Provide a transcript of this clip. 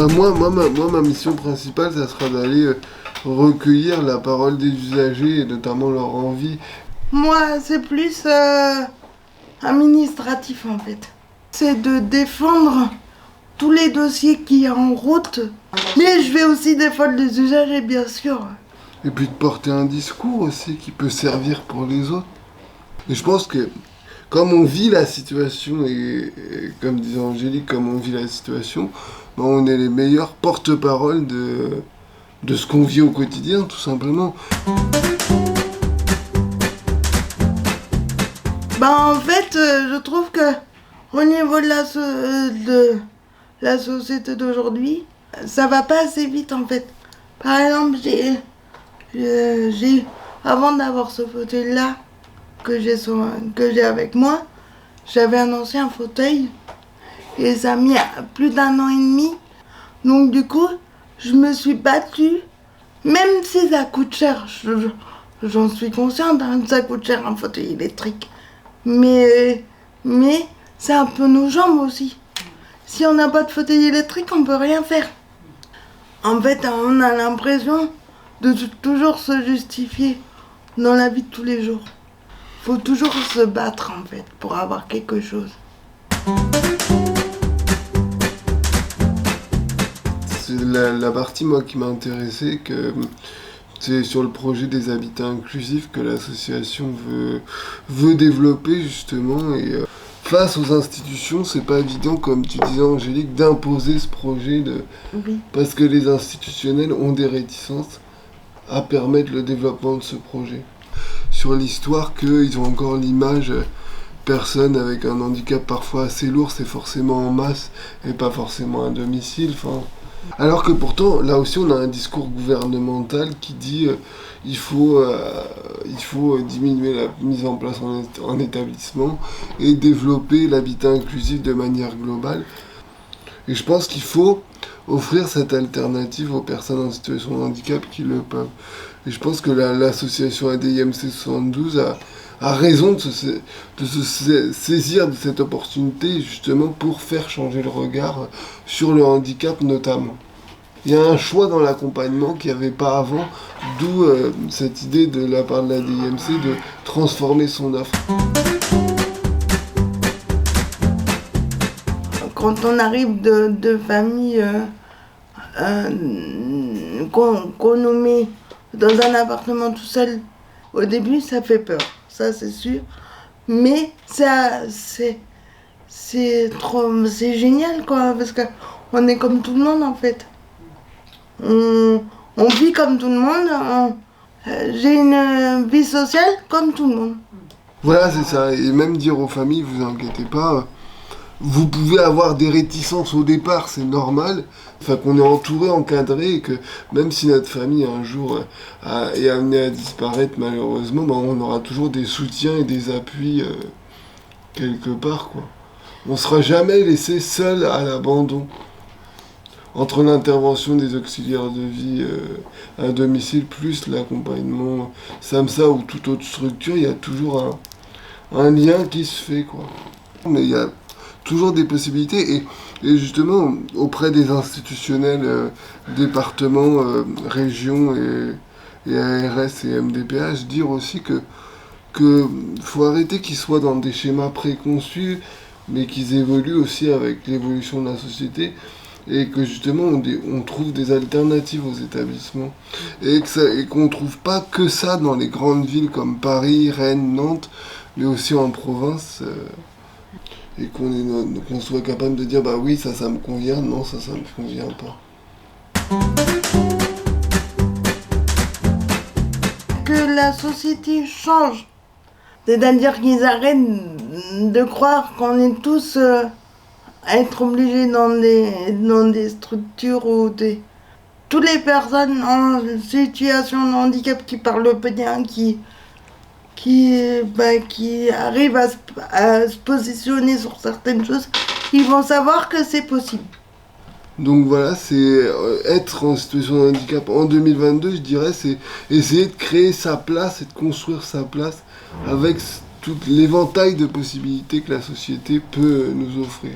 Ma mission principale, ça sera d'aller recueillir la parole des usagers et notamment leur envie. Moi, c'est plus administratif en fait. C'est de défendre tous les dossiers qui y a en route. Mais je vais aussi défendre les usagers, bien sûr. Et puis de porter un discours aussi qui peut servir pour les autres. Et je pense que comme on vit la situation, et comme disait Angélique, comme on vit la situation, ben on est les meilleurs porte-parole de ce qu'on vit au quotidien, tout simplement. En fait, je trouve que au niveau de la société d'aujourd'hui, ça va pas assez vite en fait. Par exemple, avant d'avoir ce fauteuil-là que j'ai avec moi, j'avais un ancien fauteuil et ça a mis plus d'1 an et demi. Donc du coup, je me suis battue, même si ça coûte cher, j'en suis consciente, hein, ça coûte cher un fauteuil électrique. Mais c'est un peu nos jambes aussi. Si on n'a pas de fauteuil électrique, on peut rien faire. En fait, on a l'impression de toujours se justifier dans la vie de tous les jours. Faut toujours se battre en fait pour avoir quelque chose. C'est la partie moi qui m'a intéressé, que c'est sur le projet des habitats inclusifs que l'association veut développer justement. Et face aux institutions, c'est pas évident, comme tu disais Angélique, d'imposer ce projet Oui. parce que les institutionnels ont des réticences à permettre le développement de ce projet. Sur l'histoire qu'ils ont encore l'image, personne avec un handicap parfois assez lourd, c'est forcément en masse et pas forcément à domicile. Alors que pourtant, là aussi, on a un discours gouvernemental qui dit il faut diminuer la mise en place en établissement et développer l'habitat inclusif de manière globale. Et je pense qu'il faut offrir cette alternative aux personnes en situation de handicap qui le peuvent. Et je pense que l'association ADIMC 72 a raison de se saisir de cette opportunité justement pour faire changer le regard sur le handicap notamment. Il y a un choix dans l'accompagnement qu'il n'y avait pas avant, d'où cette idée de la part de l'ADIMC de transformer son offre. Quand on arrive de familles qu'on nous met dans un appartement tout seul, au début ça fait peur, ça c'est sûr. Mais c'est génial quoi, parce qu'on est comme tout le monde en fait. On vit comme tout le monde, j'ai une vie sociale comme tout le monde. Voilà, c'est ça, et même dire aux familles, vous inquiétez pas, vous pouvez avoir des réticences au départ, c'est normal, qu'on est entouré, encadré, et que même si notre famille un jour est amenée à disparaître malheureusement, on aura toujours des soutiens et des appuis quelque part, quoi. On sera jamais laissé seul à l'abandon. Entre l'intervention des auxiliaires de vie à domicile plus l'accompagnement SAMSA ou toute autre structure, il y a toujours un lien qui se fait, quoi. Mais il y a toujours des possibilités et justement auprès des institutionnels, départements, régions et ARS et MDPH, dire aussi que faut arrêter qu'ils soient dans des schémas préconçus, mais qu'ils évoluent aussi avec l'évolution de la société. Et que justement on trouve des alternatives aux établissements et qu'on ne trouve pas que ça dans les grandes villes comme Paris, Rennes, Nantes, mais aussi en province, et qu'on soit capable de dire bah oui ça me convient, non ça me convient pas. Que la société change, c'est-à-dire qu'ils arrêtent de croire qu'on est tous à être obligés dans des structures où toutes les personnes en situation de handicap qui parlent bien, qui arrivent à se positionner sur certaines choses, ils vont savoir que c'est possible. Donc voilà, c'est être en situation de handicap en 2022, je dirais, c'est essayer de créer sa place et de construire sa place avec tout l'éventail de possibilités que la société peut nous offrir.